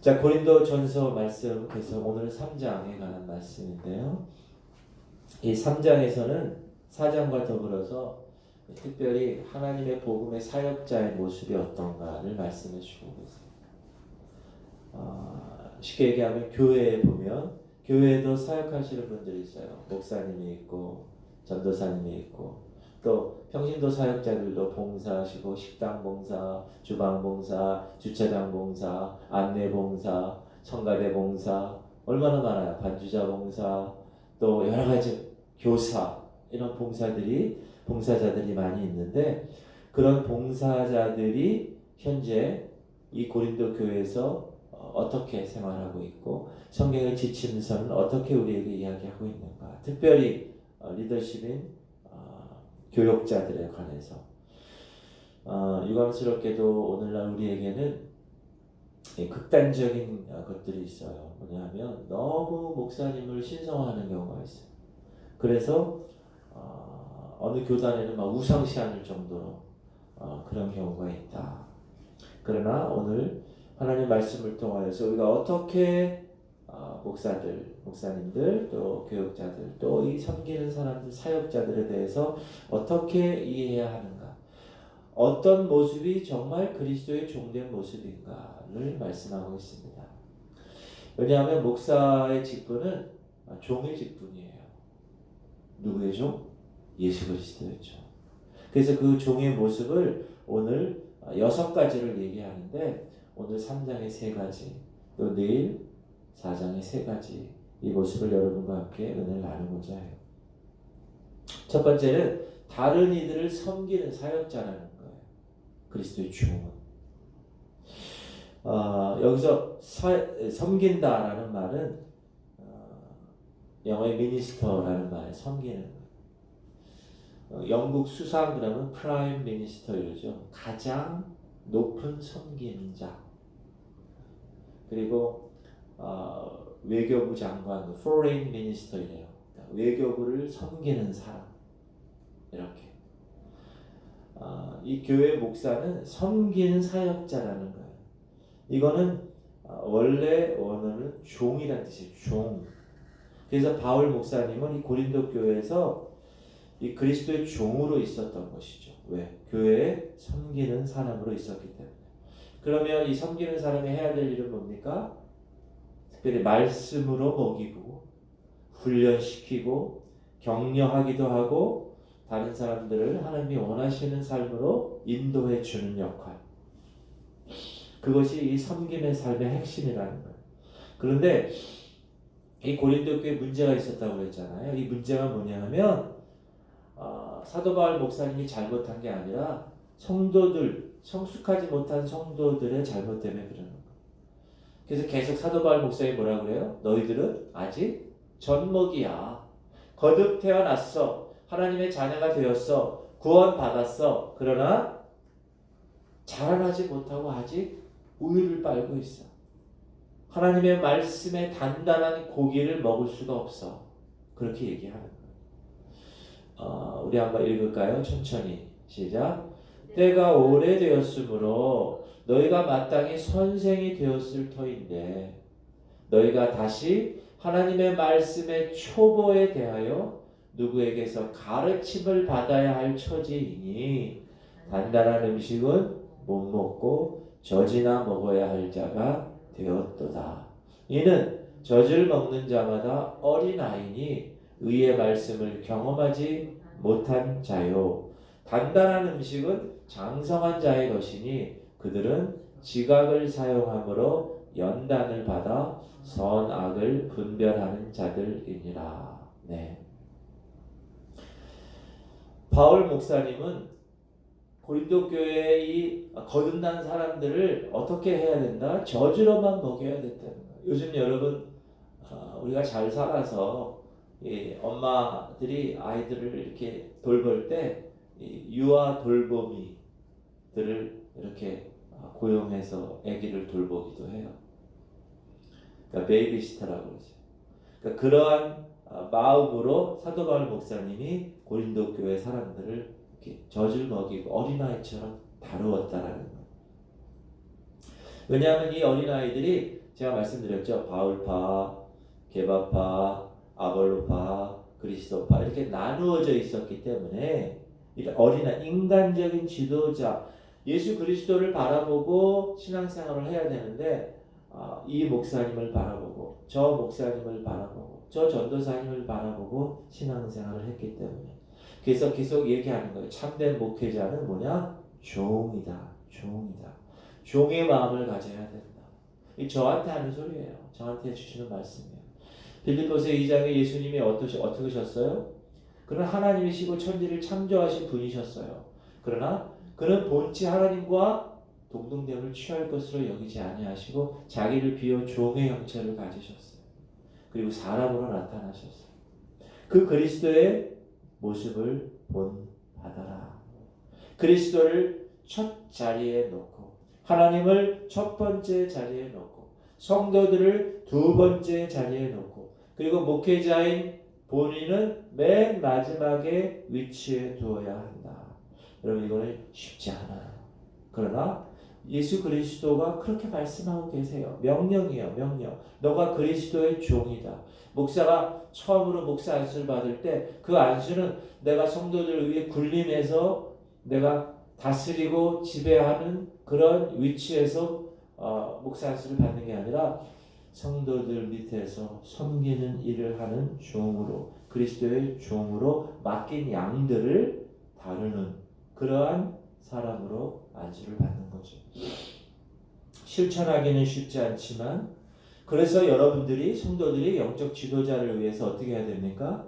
자, 고린도전서 말씀 계속 오늘 3장에 관한 말씀인데요. 이 3장에서는 4장과 더불어서 특별히 하나님의 복음의 사역자의 모습이 어떤가를 말씀해 주고 계세요. 쉽게 얘기하면 교회에 보면 교회에도 사역하시는 분들이 있어요. 목사님이 있고 전도사님이 있고 또 평신도 사역자들도 봉사하시고 식당 봉사, 주방 봉사, 주차장 봉사, 안내 봉사, 성가대 봉사 얼마나 많아요. 반주자 봉사 또 여러 가지 교사 이런 봉사자들이 많이 있는데 그런 봉사자들이 현재 이 고린도 교회에서 어떻게 생활하고 있고 성경의 지침서는 어떻게 우리에게 이야기하고 있는가. 특별히 리더십인 교역자들에 관해서 유감스럽게도 오늘날 우리에게는 극단적인 것들이 있어요. 뭐냐면 너무 목사님을 신성화하는 경우가 있어요. 그래서 어느 교단에는 막 우상시하는 정도로 그런 경우가 있다. 그러나 오늘 하나님 말씀을 통하여서 우리가 어떻게 목사님들 또 교육자들 또 이 섬기는 사람들 사역자들에 대해서 어떻게 이해해야 하는가, 어떤 모습이 정말 그리스도의 종된 모습인가를 말씀하고 있습니다. 왜냐하면 목사의 직분은 종의 직분이에요. 누구의 종? 예수 그리스도의 종. 그래서 그 종의 모습을 오늘 6가지를 얘기하는데 오늘 3장의 3가지 또 내일 4장의 3가지 이 모습을 여러분과 함께 은혜를 나누고자 해요. 첫 번째는 다른 이들을 섬기는 사역자라는 거예요. 그리스도의 종은 여기서 섬긴다라는 말은 영어의 미니스터라는 말에 섬기는 영국 수상 그러면 프라임 미니스터 이러죠. 가장 높은 섬기는 자. 그리고 외교부 장관, foreign minister이래요. 외교부를 섬기는 사람. 이렇게. 이 교회 목사는 섬기는 사역자라는 거예요. 이거는 원래 원어는 종이라는 뜻이에요. 종. 그래서 바울 목사님은 이 고린도 교회에서 이 그리스도의 종으로 있었던 것이죠. 왜? 교회에 섬기는 사람으로 있었기 때문에. 그러면 이 섬기는 사람이 해야 될 일은 뭡니까? 특별히 말씀으로 먹이고 훈련시키고 격려하기도 하고 다른 사람들을 하나님이 원하시는 삶으로 인도해 주는 역할. 그것이 이 섬김의 삶의 핵심이라는 거예요. 그런데 이 고린도 교회에 문제가 있었다고 그랬잖아요. 이 문제가 뭐냐 하면 사도 바울 목사님이 잘못한 게 아니라 성숙하지 못한 성도들의 잘못 때문에 그러는 거예요. 그래서 계속 사도 바울 목사님이 뭐라 그래요? 너희들은 아직 젖먹이야. 거듭 태어났어. 하나님의 자녀가 되었어. 구원 받았어. 그러나 자라나지 못하고 아직 우유를 빨고 있어. 하나님의 말씀에 단단한 고기를 먹을 수가 없어. 그렇게 얘기하는 거예요. 우리 한번 읽을까요? 천천히. 시작. 때가 오래되었으므로 너희가 마땅히 선생이 되었을 터인데 너희가 다시 하나님의 말씀의 초보에 대하여 누구에게서 가르침을 받아야 할 처지이니 단단한 음식은 못 먹고 젖이나 먹어야 할 자가 되었도다. 이는 젖을 먹는 자마다 어린아이니 의의 말씀을 경험하지 못한 자요. 단단한 음식은 장성한 자의 것이니 그들은 지각을 사용함으로 연단을 받아 선악을 분별하는 자들이니라. 네. 바울 목사님은 고린도 교회의 이 거듭난 사람들을 어떻게 해야 된다? 젖으로만 먹여야 된다는 거예요. 요즘 여러분 우리가 잘 살아서 엄마들이 아이들을 이렇게 돌볼 때 유아 돌보미들을 이렇게 고용해서 아기를 돌보기도 해요. 그러니까 베이비시터라고 그러죠. 그러니까 그러한 마음으로 사도 바울 목사님이 고린도 교회 사람들을 이렇게 젖을 먹이고 어린아이처럼 다루었다라는 거예요. 왜냐하면 이 어린아이들이 제가 말씀드렸죠. 바울파, 게바파, 아볼로파, 그리스도파 이렇게 나누어져 있었기 때문에 인간적인 지도자 예수 그리스도를 바라보고 신앙생활을 해야 되는데 이 목사님을 바라보고 저 목사님을 바라보고 저 전도사님을 바라보고 신앙생활을 했기 때문에 그래서 계속 얘기하는 거예요. 참된 목회자는 뭐냐? 종이다. 종이다. 종의 마음을 가져야 된다. 이 저한테 하는 소리예요. 저한테 주시는 말씀이에요. 빌립보서 2장에 예수님이 어떠셨어요? 그는 하나님이시고 천지를 창조하신 분이셨어요. 그러나 그는 본체 하나님과 동등됨을 취할 것으로 여기지 아니하시고 자기를 비워 종의 형체를 가지셨어요. 그리고 사람으로 나타나셨어요. 그 그리스도의 모습을 본받아라. 그리스도를 첫 자리에 놓고 하나님을 첫 번째 자리에 놓고 성도들을 두 번째 자리에 놓고 그리고 목회자인 본인은 맨 마지막에 위치에 두어야 한다. 여러분 이거는 쉽지 않아요. 그러나 예수 그리스도가 그렇게 말씀하고 계세요. 명령이에요. 명령. 너가 그리스도의 종이다. 목사가 처음으로 목사 안수를 받을 때 그 안수는 내가 성도들을 위해 군림해서 내가 다스리고 지배하는 그런 위치에서 목사 안수를 받는 게 아니라 성도들 밑에서 섬기는 일을 하는 종으로 그리스도의 종으로 맡긴 양들을 다루는 그러한 사람으로 안수를 받는 거죠. 실천하기는 쉽지 않지만 그래서 여러분들이 성도들이 영적 지도자를 위해서 어떻게 해야 됩니까?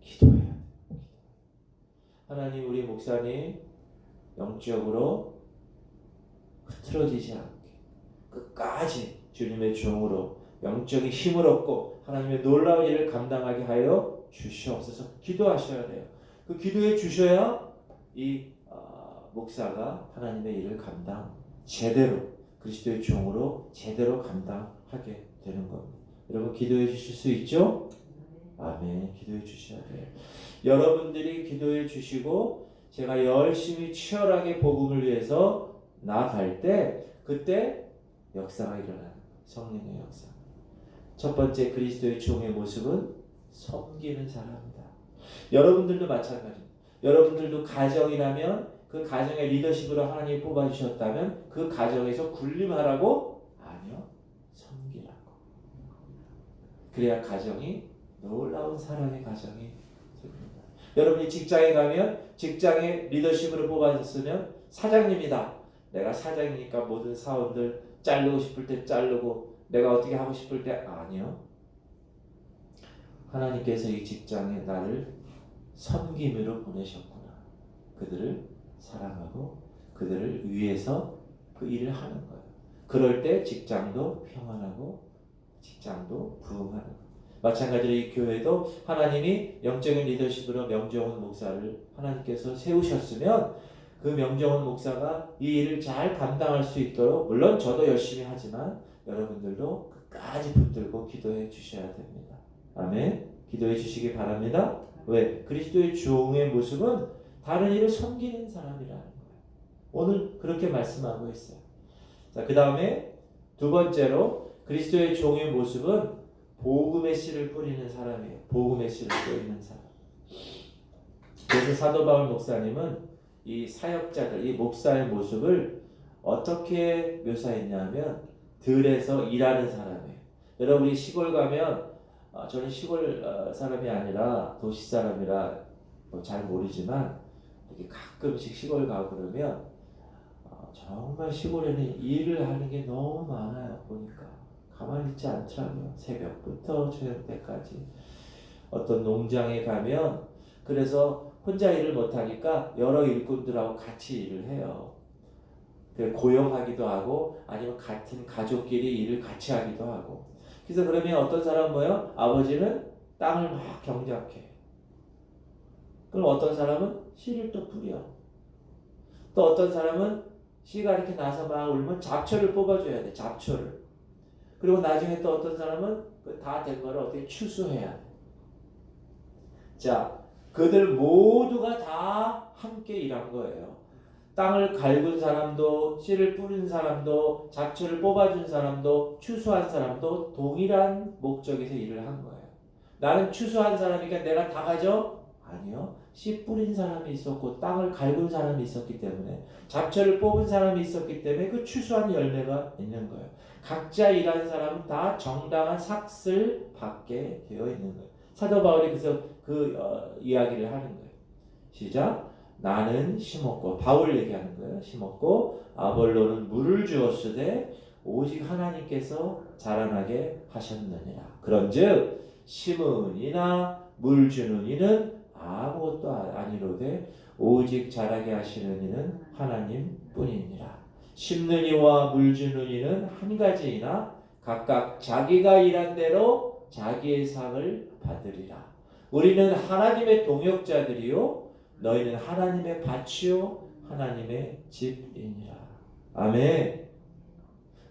기도해야 돼요. 하나님 우리 목사님 영적으로 흐트러지지 않게 끝까지 주님의 종으로 영적인 힘을 얻고 하나님의 놀라운 일을 감당하게 하여 주시옵소서. 기도하셔야 돼요. 그 기도해 주셔야 이 목사가 하나님의 일을 제대로 그리스도의 종으로 제대로 감당하게 되는 겁니다. 여러분 기도해 주실 수 있죠? 아멘. 기도해 주셔야 돼요. 여러분들이 기도해 주시고 제가 열심히 치열하게 복음을 위해서 나아갈 때 그때 역사가 일어나는 거예요. 성령의 역사. 첫 번째 그리스도의 종의 모습은 섬기는 사람이다. 여러분들도 마찬가지입니다. 여러분들도 가정이라면 그 가정의 리더십으로 하나님이 뽑아주셨다면 그 가정에서 군림하라고? 아니요. 섬기라고. 그래야 가정이 놀라운 사랑의 가정이 됩니다. 여러분이 직장에 가면 직장의 리더십으로 뽑아졌으면 사장님이다. 내가 사장이니까 모든 사원들 자르고 싶을 때 자르고 내가 어떻게 하고 싶을 때 아니요. 하나님께서 이 직장에 나를 섬김으로 보내셨구나. 그들을 사랑하고 그들을 위해서 그 일을 하는 거예요. 그럴 때 직장도 평안하고 직장도 부흥하는 거예요. 마찬가지로 이 교회도 하나님이 영적인 리더십으로 명정훈 목사를 하나님께서 세우셨으면 그 명정훈 목사가 이 일을 잘 감당할 수 있도록 물론 저도 열심히 하지만 여러분들도 끝까지 붙들고 기도해 주셔야 됩니다. 아멘. 기도해 주시기 바랍니다. 왜? 그리스도의 종의 모습은 다른 일을 섬기는 사람이라는 거예요. 오늘 그렇게 말씀하고 있어요. 자, 그 다음에 두 번째로 그리스도의 종의 모습은 복음의 씨를 뿌리는 사람이에요. 복음의 씨를 뿌리는 사람. 그래서 사도 바울 목사님은 이 사역자들, 이 목사의 모습을 어떻게 묘사했냐면 들에서 일하는 사람이에요. 여러분이 시골 가면 저는 시골 사람이 아니라 도시 사람이라 잘 모르지만 이렇게 가끔씩 시골 가고 그러면 정말 시골에는 일을 하는 게 너무 많아요. 보니까 가만히 있지 않더라고요. 새벽부터 저녁 때까지 어떤 농장에 가면 그래서 혼자 일을 못하니까 여러 일꾼들하고 같이 일을 해요. 고용하기도 하고 아니면 같은 가족끼리 일을 같이 하기도 하고. 그래서 그러면 어떤 사람은 뭐예요? 아버지는 땅을 막 경작해. 그럼 어떤 사람은 씨를 또 뿌려. 또 어떤 사람은 씨가 이렇게 나서 막 울면 잡초를 뽑아줘야 돼. 잡초를. 그리고 나중에 또 어떤 사람은 다 된 거를 어떻게 추수해야 돼. 자, 그들 모두가 다 함께 일한 거예요. 땅을 갈군 사람도 씨를 뿌린 사람도 잡초를 뽑아준 사람도 추수한 사람도 동일한 목적에서 일을 한 거예요. 나는 추수한 사람이니까 내가 다 가져? 아니요. 씨 뿌린 사람이 있었고 땅을 갈군 사람이 있었기 때문에 잡초를 뽑은 사람이 있었기 때문에 그 추수한 열매가 있는 거예요. 각자 일하는 사람은 다 정당한 삭을 받게 되어 있는 거예요. 사도 바울이 그래서 이야기를 하는 거예요. 시작. 나는 심었고 바울 얘기하는 거예요. 심었고 아볼로는 물을 주었으되 오직 하나님께서 자라나게 하셨느니라. 그런즉 심은 이나 물 주는 이는 아무것도 아니로되 오직 자라게 하시는 이는 하나님뿐이니라. 심는 이와 물 주는 이는 한 가지이나 각각 자기가 일한 대로 자기의 상을 받으리라. 우리는 하나님의 동역자들이요 너희는 하나님의 밭이요 하나님의 집이니라. 아멘.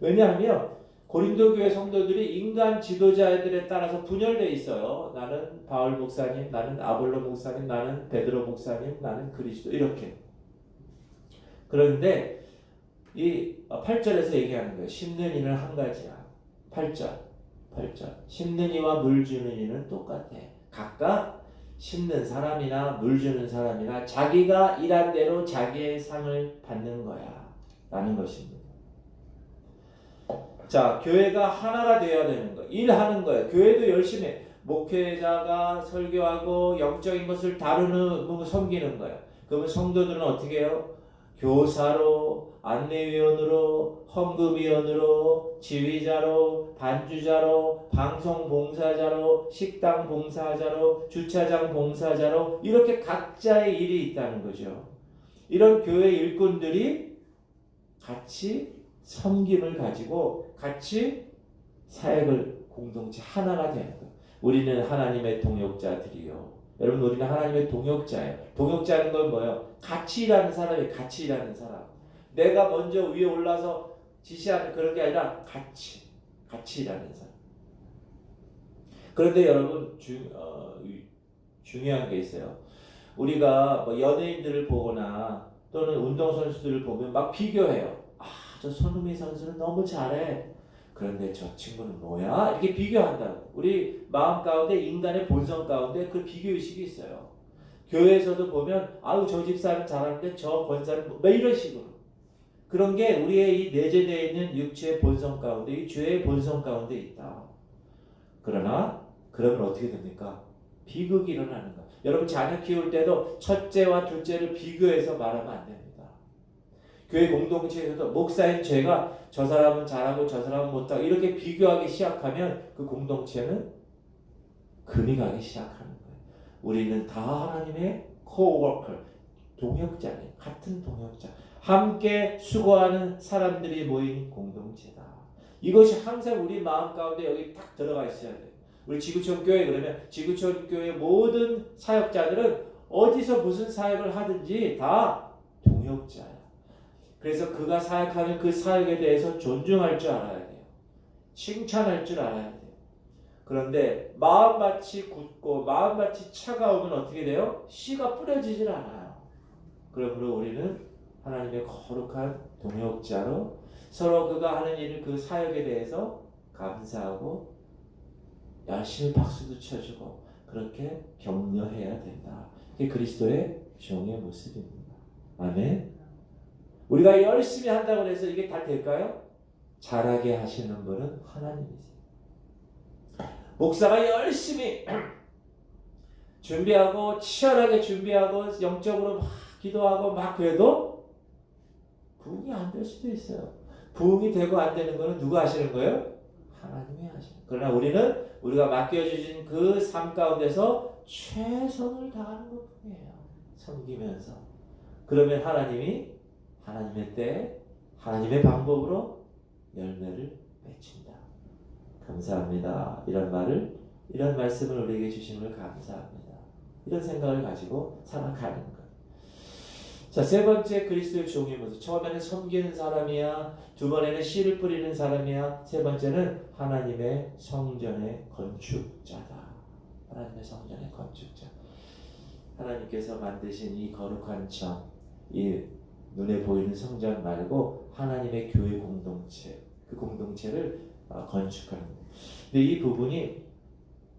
왜냐하면 고린도 교회 성도들이 인간 지도자들에 따라서 분열되어 있어요. 나는 바울 목사님, 나는 아볼로 목사님, 나는 베드로 목사님, 나는 그리스도 이렇게. 그런데 이 8절에서 얘기하는 거예요. 심는 이는 한 가지야. 8절. 심는 이와 물 주는 이는 똑같아. 각각 심는 사람이나 물 주는 사람이나 자기가 일한 대로 자기의 상을 받는 거야 라는 것입니다. 자, 교회가 하나가 되어야 되는 거, 일하는 거예요. 교회도 열심히 해. 목회자가 설교하고 영적인 것을 다루는 섬기는 거예요. 그러면 성도들은 어떻게 해요? 교사로, 안내위원으로, 헌금위원으로, 지휘자로, 반주자로, 방송봉사자로, 식당 봉사자로, 주차장 봉사자로 이렇게 각자의 일이 있다는 거죠. 이런 교회 일꾼들이 같이 섬김을 가지고 같이 사역을 공동체 하나가 되는 거예요. 우리는 하나님의 동역자들이요. 여러분 우리는 하나님의 동역자예요. 동역자는 건 뭐예요? 같이 일하는 사람이 같이 일하는 사람. 내가 먼저 위에 올라서 지시하는 그런 게 아니라 같이 일하는 사람. 그런데 여러분 중요한 게 있어요. 우리가 뭐 연예인들을 보거나 또는 운동선수들을 보면 막 비교해요. 저 손흥민 선수는 너무 잘해. 그런데 저 친구는 뭐야? 이렇게 비교한다고. 우리 마음 가운데 인간의 본성 가운데 그 비교의식이 있어요. 교회에서도 보면 아우 저 집사는 잘하는데 저 권사는 뭐 이런 식으로. 그런 게 우리의 이 내재되어 있는 육체의 본성 가운데 이 죄의 본성 가운데 있다. 그러나 그러면 어떻게 됩니까? 비극이 일어나는 거야. 여러분 자녀 키울 때도 첫째와 둘째를 비교해서 말하면 안 됩니다. 교회 공동체에서도 목사인 제가 저 사람은 잘하고 저 사람은 못하고 이렇게 비교하기 시작하면 그 공동체는 금이 가기 시작하는 거예요. 우리는 다 하나님의 코워커, 동역자네. 같은 동역자. 함께 수고하는 사람들이 모인 공동체다. 이것이 항상 우리 마음 가운데 여기 딱 들어가 있어야 돼요. 우리 지구촌 교회 그러면 지구촌 교회 모든 사역자들은 어디서 무슨 사역을 하든지 다 동역자야. 그래서 그가 사역하는 그 사역에 대해서 존중할 줄 알아야 돼요. 칭찬할 줄 알아야 돼요. 그런데 마음밭이 굳고 마음밭이 차가우면 어떻게 돼요? 씨가 뿌려지질 않아요. 그러므로 우리는 하나님의 거룩한 동역자로 서로 그가 하는 일, 그 사역에 대해서 감사하고 열심히 박수도 쳐주고 그렇게 격려해야 된다. 그게 그리스도의 종의 모습입니다. 아멘. 우리가 열심히 한다고 해서 이게 다 될까요? 잘하게 하시는 분은 하나님이세요. 목사가 열심히 준비하고 치열하게 준비하고 영적으로 막 기도하고 막 그래도 부흥이 안 될 수도 있어요. 부흥이 되고 안 되는 거는 누가 하시는 거예요? 하나님이 하시는. 그러나 우리는 우리가 맡겨주신 그 삶 가운데서 최선을 다하는 것뿐이에요. 섬기면서. 그러면 하나님이 하나님의 때, 하나님의 방법으로 열매를 맺힌다. 감사합니다. 이런 말씀을 우리에게 주심을 감사합니다. 이런 생각을 가지고 살아가는 것. 자, 세 번째 그리스도의 종의 모습. 처음에는 섬기는 사람이야. 두 번에는 씨를 뿌리는 사람이야. 세 번째는 하나님의 성전의 건축자다. 하나님의 성전의 건축자. 하나님께서 만드신 이 거룩한 전, 이 눈에 보이는 성전 말고 하나님의 교회 공동체, 그 공동체를 건축하는 거예요. 근데 이 부분이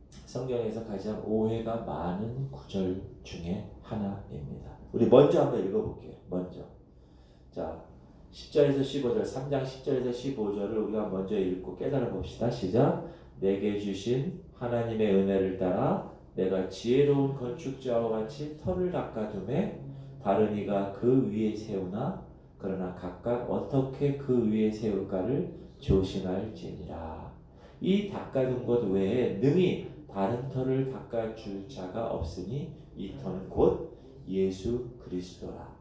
성경에서 가장 오해가 많은 구절 중에 하나입니다. 우리 먼저 한번 읽어볼게요. 먼저. 자, 10절에서 15절, 3장 10절에서 15절을 우리가 먼저 읽고 깨달아 봅시다. 시작. 내게 주신 하나님의 은혜를 따라 내가 지혜로운 건축자와 같이 터를 닦아둠에 다른 이가 그 위에 세우나 그러나 각각 어떻게 그 위에 세울까를 조심할지니라. 이 닦아둔 것 외에 능히 다른 터를 닦아줄 자가 없으니 이 터는 곧 예수 그리스도라.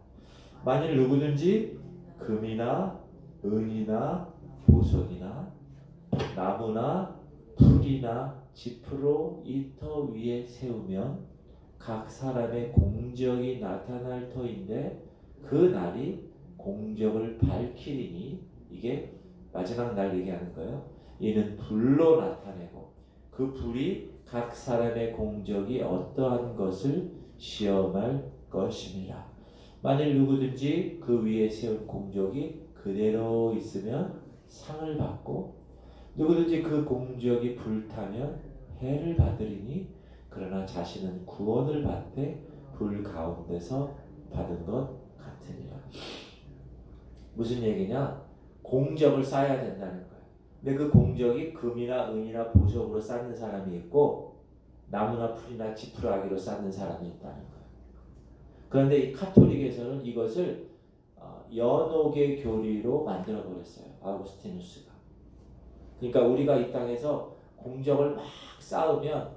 만일 누구든지 금이나 은이나 보석이나 나무나 풀이나 지프로 이 터 위에 세우면 각 사람의 공적이 나타날 터인데 그 날이 공적을 밝히리니, 이게 마지막 날 얘기하는 거예요. 이는 불로 나타내고 그 불이 각 사람의 공적이 어떠한 것을 시험할 것이니라. 만일 누구든지 그 위에 세운 공적이 그대로 있으면 상을 받고 누구든지 그 공적이 불타면 해를 받으리니 그러나 자신은 구원을 받되 불 가운데서 받은 것 같으니라. 무슨 얘기냐? 공적을 쌓아야 된다는 거예요. 근데 그 공적이 금이나 은이나 보석으로 쌓는 사람이 있고 나무나 풀이나 지푸라기로 쌓는 사람이 있다는 거예요. 그런데 이 카톨릭에서는 이것을 연옥의 교리로 만들어 버렸어요. 아우구스티누스가. 그러니까 우리가 이 땅에서 공적을 막 쌓으면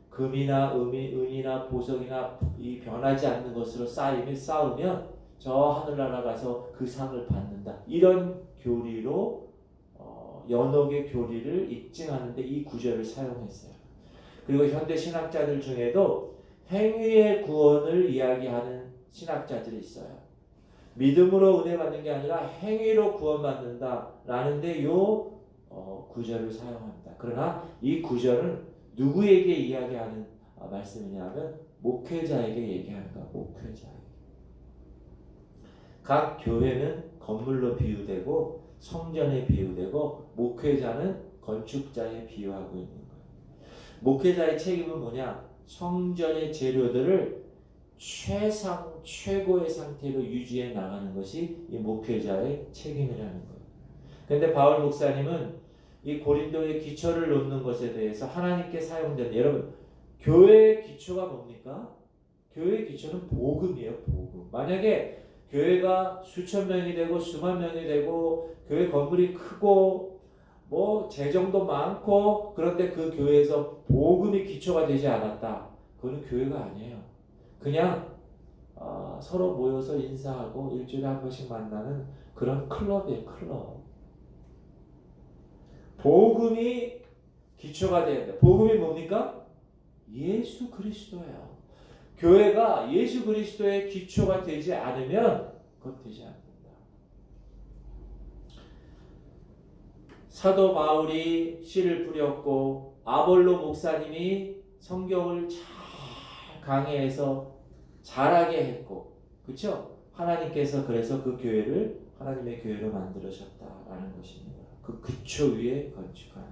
금이나 은이나 보석이나 이 변하지 않는 것으로 쌓으면 저 하늘나라 가서 그 상을 받는다. 이런 교리로 연옥의 교리를 입증하는데 이 구절을 사용했어요. 그리고 현대 신학자들 중에도 행위의 구원을 이야기하는 신학자들이 있어요. 믿음으로 은혜 받는 게 아니라 행위로 구원받는다라는데 요 구절을 사용합니다. 그러나 이 구절은 누구에게 이야기하는 말씀이냐면 목회자에게 얘기하는 거야. 목회자에게. 각 교회는 건물로 비유되고 성전에 비유되고 목회자는 건축자에 비유하고 있는 거예요. 목회자의 책임은 뭐냐? 성전의 재료들을 최고의 상태로 유지해 나가는 것이 이 목회자의 책임이라는 거예요. 그런데 바울 목사님은 이 고린도의 기초를 놓는 것에 대해서 하나님께 사용된, 여러분 교회의 기초가 뭡니까? 교회의 기초는 복음이에요. 복음. 만약에 교회가 수천 명이 되고 수만 명이 되고 교회 건물이 크고 뭐 재정도 많고 그런데 그 교회에서 복음이 기초가 되지 않았다. 그건 교회가 아니에요. 그냥 서로 모여서 인사하고 일주일에 한 번씩 만나는 그런 클럽이에요. 클럽. 복음이 기초가 돼야 돼. 복음이 뭡니까? 예수 그리스도예요. 교회가 예수 그리스도의 기초가 되지 않으면 그것 되지 않는다. 사도 바울이 씨를 뿌렸고 아볼로 목사님이 성경을 잘 강해해서 잘하게 했고, 그렇죠? 하나님께서 그래서 그 교회를 하나님의 교회로 만들으셨다라는 것입니다. 그 기초 위에 건축하는.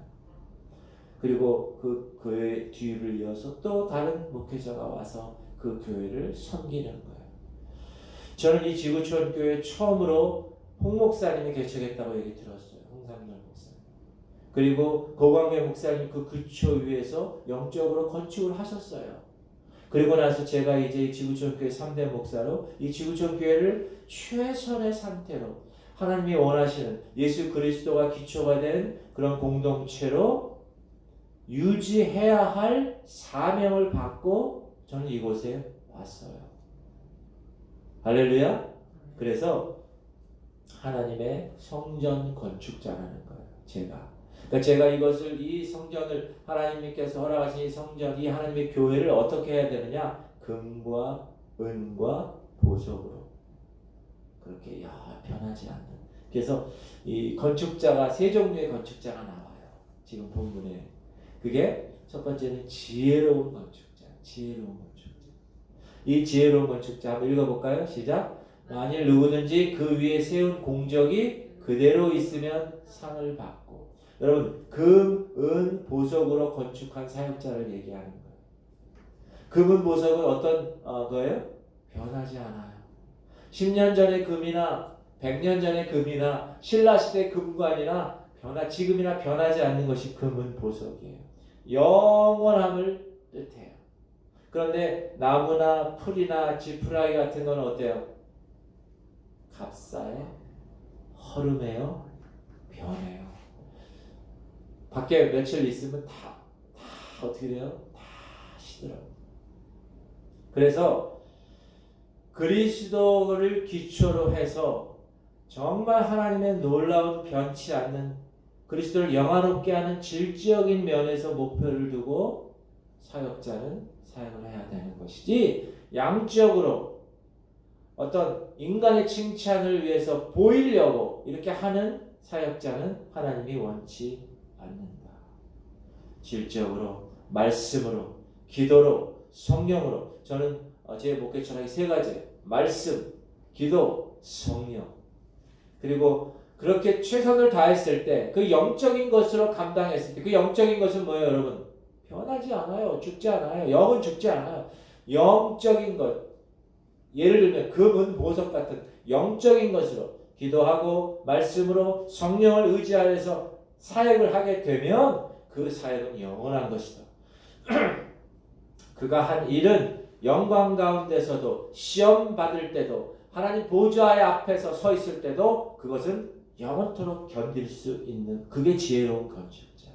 그리고 그 교회 뒤를 이어서 또 다른 목회자가 와서 그 교회를 섬기는 거예요. 저는 이 지구촌 교회 처음으로 홍 목사님이 개척했다고 얘기 들었어요. 홍상렬 목사님. 그리고 고광배 목사님 그 기초 위에서 영적으로 건축을 하셨어요. 그리고 나서 제가 이제 지구촌 교회 3대 목사로 이 지구촌 교회를 최선의 상태로 하나님이 원하시는 예수 그리스도가 기초가 된 그런 공동체로 유지해야 할 사명을 받고 저는 이곳에 왔어요. 할렐루야. 그래서 하나님의 성전 건축자라는 거예요. 그러니까 제가 이것을, 이 성전을, 하나님께서 허락하신 이 성전, 이 하나님의 교회를 어떻게 해야 되느냐? 금과 은과 보석으로 그렇게 변하지 않는. 그래서 이 건축자가 세 종류의 건축자가 나와요. 지금 본문에. 그게 첫 번째는 지혜로운 건축자. 지혜로운 건축자. 이 지혜로운 건축자 한번 읽어볼까요? 시작. 만일 누구든지 그 위에 세운 공적이 그대로 있으면 상을 받고. 여러분, 금, 은, 보석으로 건축한 사역자를 얘기하는 거예요. 금은 보석은 어떤 거예요? 변하지 않아요. 10년 전의 금이나 100년 전의 금이나 신라시대 금관이나 지금이나 변하지 않는 것이 금은 보석이에요. 영원함을 뜻해요. 그런데 나무나 풀이나 지푸라기 같은 건 어때요? 값싸요, 허름해요, 변해요. 밖에 며칠 있으면 다 어떻게 돼요? 다 시들어요. 그래서 그리스도를 기초로 해서 정말 하나님의 놀라운 변치 않는 그리스도를 영화롭게 하는 질적인 면에서 목표를 두고 사역자는 사역을 해야 되는 것이지, 양적으로 어떤 인간의 칭찬을 위해서 보이려고 이렇게 하는 사역자는 하나님이 원치 않는다. 질적으로, 말씀으로, 기도로, 성령으로. 저는 제 목회 철학이 세 가지: 말씀, 기도, 성령. 그리고 그렇게 최선을 다했을 때, 그 영적인 것으로 감당했을 때, 그 영적인 것은 뭐예요, 여러분? 변하지 않아요. 죽지 않아요. 영은 죽지 않아요. 영적인 것, 예를 들면 금은 보석 같은 영적인 것으로 기도하고 말씀으로 성령을 의지하여서 사역을 하게 되면 그 사역은 영원한 것이다. 그가 한 일은 영광 가운데서도, 시험 받을 때도, 하나님 보좌의 앞에서 서 있을 때도 그것은 영원토록 견딜 수 있는, 그게 지혜로운 건축자.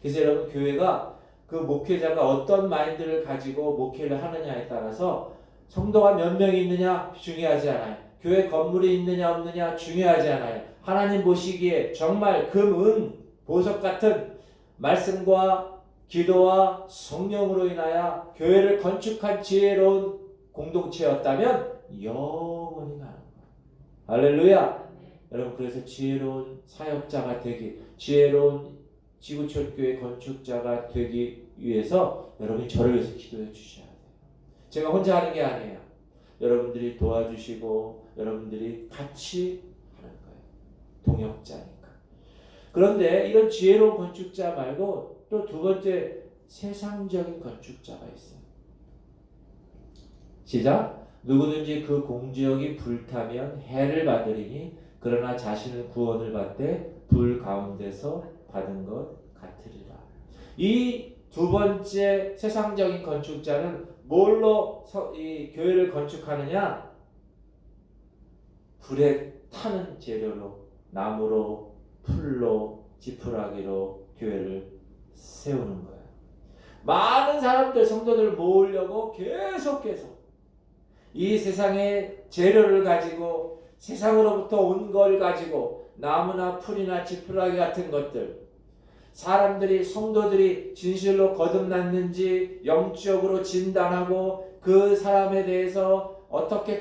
그래서 여러분, 교회가 그 목회자가 어떤 마인드를 가지고 목회를 하느냐에 따라서 성도가 몇 명이 있느냐 중요하지 않아요. 교회 건물이 있느냐 없느냐 중요하지 않아요. 하나님 보시기에 정말 금, 은, 보석 같은 말씀과 기도와 성령으로 인하여 교회를 건축한 지혜로운 공동체였다면 영원히 가는 거예요. 할렐루야. 여러분, 그래서 지혜로운 사역자가 되기, 지혜로운 지구촌교회 건축자가 되기 위해서 여러분이 저를 위해서 기도해 주셔야 돼요. 제가 혼자 하는 게 아니에요. 여러분들이 도와주시고 여러분들이 같이 하는 거예요. 동역자니까. 그런데 이런 지혜로운 건축자 말고 또 두 번째, 세상적인 건축자가 있어요. 시작. 누구든지 그 공적이 불타면 해를 받으리니 그러나 자신은 구원을 받되 불 가운데서 받은 것 같으리라. 이 두 번째 세상적인 건축자는 뭘로 이 교회를 건축하느냐? 불에 타는 재료로, 나무로, 풀로, 지푸라기로 교회를 세우는 거예요. 많은 사람들, 성도들 모으려고 계속 이 세상의 재료를 가지고, 세상으로부터 온 걸 가지고, 나무나 풀이나 지푸라기 같은 것들, 사람들이, 성도들이 진실로 거듭났는지 영적으로 진단하고 그 사람에 대해서 어떻게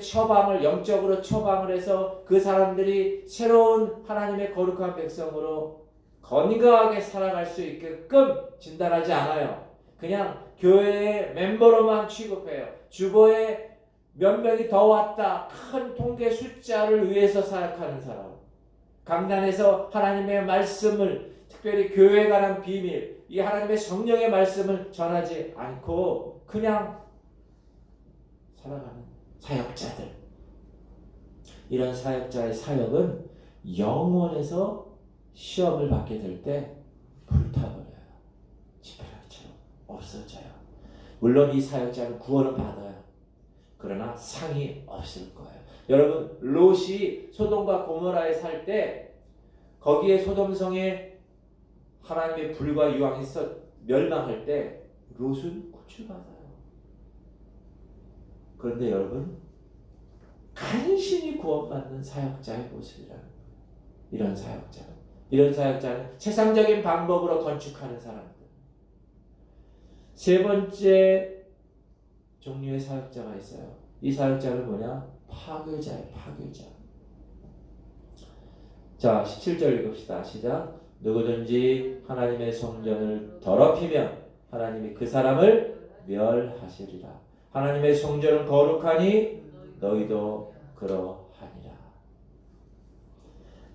영적으로 처방을 해서 그 사람들이 새로운 하나님의 거룩한 백성으로 건강하게 살아갈 수 있게끔 진단하지 않아요. 그냥 교회의 멤버로만 취급해요. 주보에 몇 명이 더 왔다, 큰 통계 숫자를 위해서 사역하는 사람. 강단에서 하나님의 말씀을, 특별히 교회에 관한 비밀, 이 하나님의 성령의 말씀을 전하지 않고 그냥 살아가는 사역자들. 이런 사역자의 사역은 영원에서 시험을 받게 될 때 불타버려요. 지푸라기처럼 없어져요. 물론 이 사역자는 구원을 받아요. 그러나 상이 없을 거예요. 여러분, 롯이 소돔과 고모라에 살 때 거기에 소돔성에 하나님의 불과 유황이 멸망할 때 롯은 구출받아요. 그런데 여러분, 간신히 구원받는 사역자의 모습이라는 거예요. 이런 사역자는 세상적인 방법으로 건축하는 사람들. 세 번째 종류의 사역자가 있어요. 이 사역자는 뭐냐? 파괴자예요. 파괴자. 자, 17절 읽읍시다. 시작. 누구든지 하나님의 성전을 더럽히면 하나님이 그 사람을 멸하시리라. 하나님의 성전은 거룩하니 너희도 그러하라.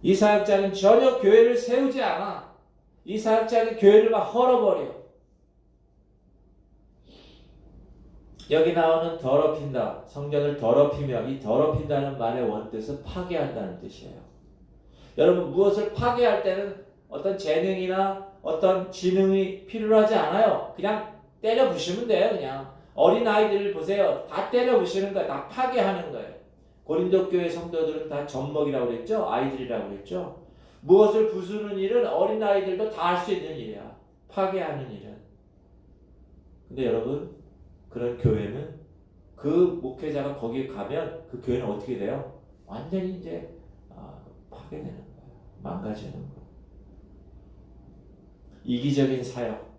이 사역자는 전혀 교회를 세우지 않아. 이 사역자는 교회를 막 헐어버려. 여기 나오는 더럽힌다, 성전을 더럽히며, 이 더럽힌다는 말의 원뜻은 파괴한다는 뜻이에요. 여러분, 무엇을 파괴할 때는 어떤 재능이나 어떤 지능이 필요하지 않아요. 그냥 때려 부시면 돼요. 그냥 어린 아이들을 보세요. 다 때려 부시는 거예요. 다 파괴하는 거예요. 고린도 교회 성도들은 다 젖먹이라고 그랬죠. 아이들이라고 그랬죠. 무엇을 부수는 일은 어린 아이들도 다 할 수 있는 일이야. 파괴하는 일은. 근데 여러분, 그런 교회는 그 목회자가 거기에 가면 그 교회는 어떻게 돼요? 완전히 이제 파괴되는 거예요. 망가지는 거예요. 이기적인 사역,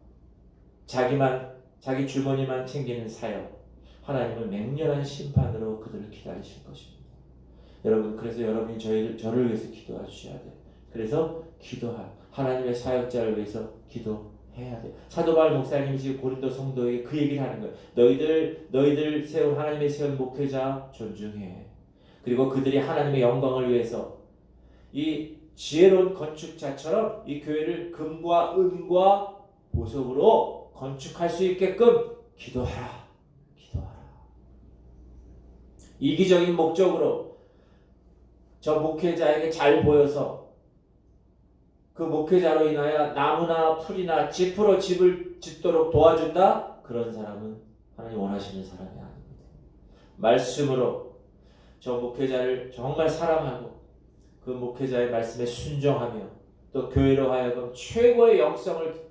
자기 주머니만 챙기는 사역, 하나님은 맹렬한 심판으로 그들을 기다리실 것입니다. 여러분, 그래서 여러분이 저를 위해서 기도해 주셔야 돼요. 그래서 하나님의 사역자를 위해서 기도해야 돼요. 사도 바울 목사님이 지금 고린도 성도에게 그 얘기를 하는 거예요. 너희들 세운 하나님의 세운 목회자 존중해. 그리고 그들이 하나님의 영광을 위해서 이 지혜로운 건축자처럼 이 교회를 금과 은과 보석으로 건축할 수 있게끔 기도하라. 이기적인 목적으로 저 목회자에게 잘 보여서 그 목회자로 인하여 나무나 풀이나 짚으로 집을 짓도록 도와준다? 그런 사람은 하나님 원하시는 사람이 아닙니다. 말씀으로 저 목회자를 정말 사랑하고 그 목회자의 말씀에 순종하며 또 교회로 하여금 최고의 영성을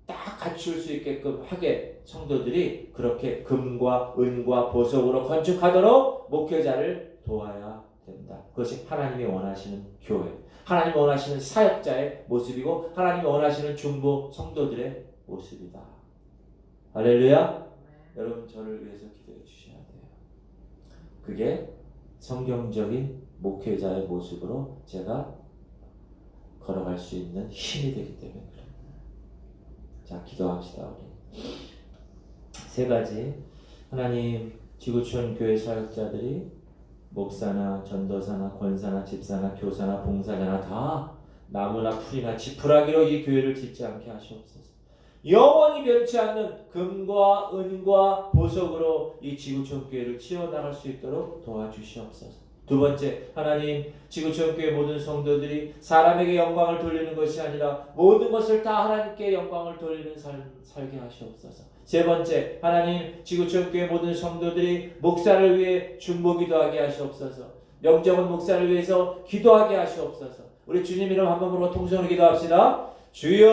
딱 갖출 수 있게끔 하게 성도들이 그렇게 금과 은과 보석으로 건축하도록 목회자를 도와야 된다. 그것이 하나님이 원하시는 교회, 하나님이 원하시는 사역자의 모습이고 하나님이 원하시는 중보 성도들의 모습이다. 할렐루야. 여러분, 저를 위해서 기도해 주셔야 돼요. 그게 성경적인 목회자의 모습으로 제가 걸어갈 수 있는 힘이 되기 때문에 그래요. 자, 기도합시다. 우리 세 가지. 하나님, 지구촌 교회 사역자들이 목사나 전도사나 권사나 집사나 교사나 봉사자나 다 나무나 풀이나 지푸라기로 이 교회를 짓지 않게 하시옵소서. 영원히 변치 않는 금과 은과 보석으로 이 지구촌 교회를 치워나갈 수 있도록 도와주시옵소서. 두 번째, 하나님, 지구촌 교회 모든 성도들이 사람에게 영광을 돌리는 것이 아니라 모든 것을 다 하나님께 영광을 돌리는 삶 살게 하시옵소서. 세 번째, 하나님, 지구촌 교회 모든 성도들이 목사를 위해 중보 기도하게 하시옵소서. 영정원 목사를 위해서 기도하게 하시옵소서. 우리 주님 이름 한 번으로 통성으로 기도합시다. 주여